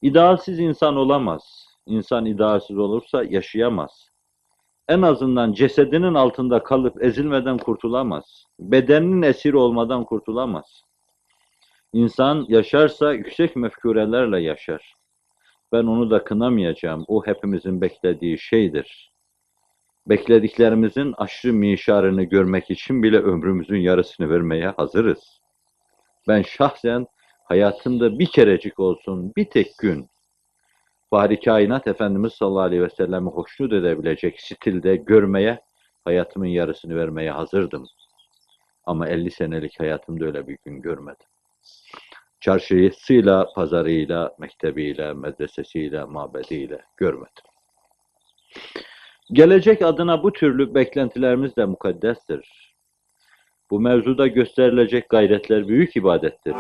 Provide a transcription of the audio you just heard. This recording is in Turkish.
İdealsiz insan olamaz. İnsan idealsiz olursa yaşayamaz. En azından cesedinin altında kalıp ezilmeden kurtulamaz. Bedeninin esiri olmadan kurtulamaz. İnsan yaşarsa yüksek mefkurelerle yaşar. Ben onu da kınamayacağım. O hepimizin beklediği şeydir. Beklediklerimizin aşırı mişarını görmek için bile ömrümüzün yarısını vermeye hazırız. Ben şahsen hayatımda bir kerecik olsun, bir tek gün Fahri Kainat Efendimiz sallallahu aleyhi ve sellem'i hoşnut edebilecek stilde görmeye, hayatımın yarısını vermeye hazırdım. Ama 50 senelik hayatımda öyle bir gün görmedim. Çarşısıyla, pazarıyla, mektebiyle, medresesiyle, mabediyle görmedim. Gelecek adına bu türlü beklentilerimiz de mukaddestir. Bu mevzuda gösterilecek gayretler büyük ibadettir.